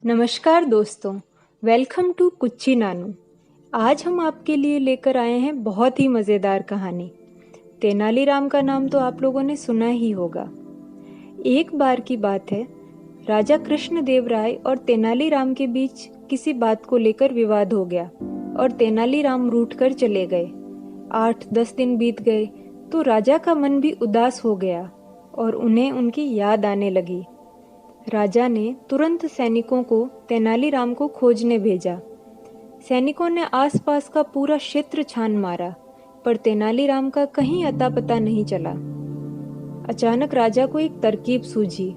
नमस्कार दोस्तों, welcome to कुच्ची नानू। आज हम आपके लिए लेकर आए हैं बहुत ही मज़ेदार कहानी। तेनालीराम का नाम तो आप लोगों ने सुना ही होगा। एक बार की बात है, राजा कृष्णदेव राय और तेनालीराम के बीच किसी बात को लेकर विवाद हो गया और तेनालीराम रूठ कर चले गए। 8-10 दिन बीत गए तो राजा का मन भी उदास हो गया और उन्हें उनकी याद आने लगी। राजा ने तुरंत सैनिकों को तेनालीराम को खोजने भेजा। सैनिकों ने आसपास का पूरा क्षेत्र छान मारा, पर तेनालीराम का कहीं अता पता नहीं चला। अचानक राजा को एक तरकीब सूझी।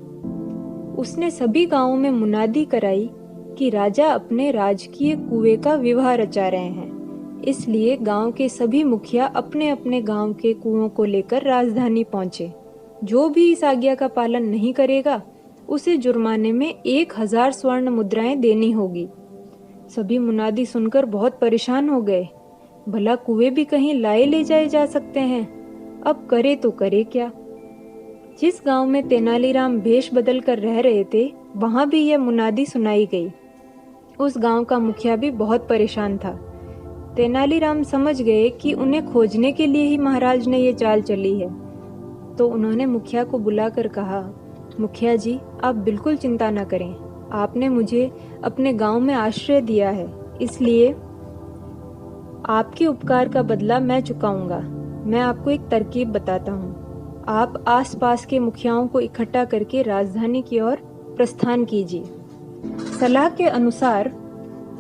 उसने सभी गांवों में मुनादी कराई कि राजा अपने राजकीय कुएं का विवाह रचा रहे हैं। इसलिए गांव के सभी मुखिया अपने अपने गांव के कुओं को लेकर राजधानी पहुंचे। जो भी इस आज्ञा का पालन नहीं करेगा उसे जुर्माने में 1000 स्वर्ण मुद्राएं देनी होगी। सभी मुनादी सुनकर बहुत परेशान हो गए। भला कुएं भी कहीं लाए ले जाए जा सकते हैं, अब करे तो करे क्या। जिस गांव में तेनालीराम भेष बदल कर रह रहे थे, वहां भी यह मुनादी सुनाई गई। उस गांव का मुखिया भी बहुत परेशान था। तेनालीराम समझ गए कि उन्हें खोजने के लिए ही महाराज ने ये चाल चली है, तो उन्होंने मुखिया को बुलाकर कहा, मुखिया जी, आप बिल्कुल चिंता न करें। आपने मुझे अपने गांव में आश्रय दिया है, इसलिए आपके उपकार का बदला मैं चुकाऊंगा। मैं आपको एक तरकीब बताता हूँ। आप आसपास के मुखियाओं को इकट्ठा करके राजधानी की ओर प्रस्थान कीजिए। सलाह के अनुसार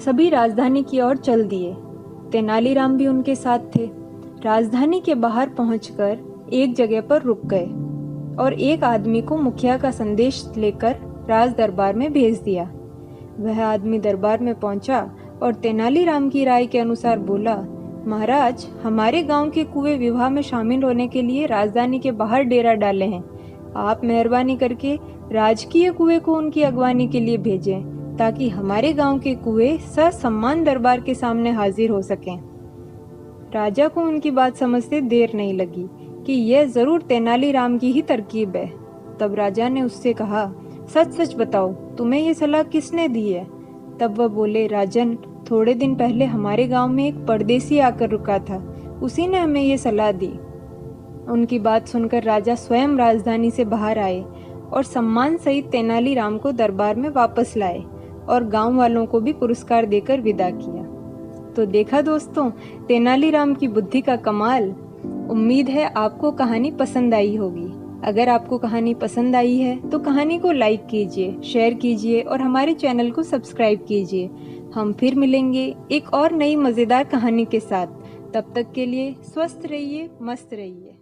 सभी राजधानी की ओर चल दिए। तेनालीराम भी उनके साथ थे। राजधानी के बाहर पहुंचकर एक जगह पर रुक गए और एक आदमी को मुखिया का संदेश लेकर राज दरबार में भेज दिया। वह आदमी दरबार में पहुंचा और तेनालीराम की राय के अनुसार बोला, महाराज, हमारे गांव के कुएं विवाह में शामिल होने के लिए राजधानी के बाहर डेरा डाले हैं। आप मेहरबानी करके राजकीय कुएं को उनकी अगवानी के लिए भेजें, ताकि हमारे गांव के कुएं ससम्मान दरबार के सामने हाजिर हो सकें। राजा को उनकी बात समझते देर नहीं लगी कि यह जरूर तेनालीराम की ही तरकीब है। तब राजा ने उससे कहा, सच सच बताओ, तुम्हें ये सलाह किसने दी है? तब वह बोले, राजन, थोड़े दिन पहले हमारे गांव में एक परदेसी आकर रुका था, उसी ने हमें ये सलाह दी। उनकी बात सुनकर राजा स्वयं राजधानी से बाहर आए और सम्मान सहित तेनालीराम को दरबार में वापस लाए और गांव वालों को भी पुरस्कार देकर विदा किया। तो देखा दोस्तों, तेनालीराम की बुद्धि का कमाल। उम्मीद है आपको कहानी पसंद आई होगी। अगर आपको कहानी पसंद आई है तो कहानी को लाइक कीजिए, शेयर कीजिए और हमारे चैनल को सब्सक्राइब कीजिए। हम फिर मिलेंगे एक और नई मज़ेदार कहानी के साथ। तब तक के लिए स्वस्थ रहिए, मस्त रहिए।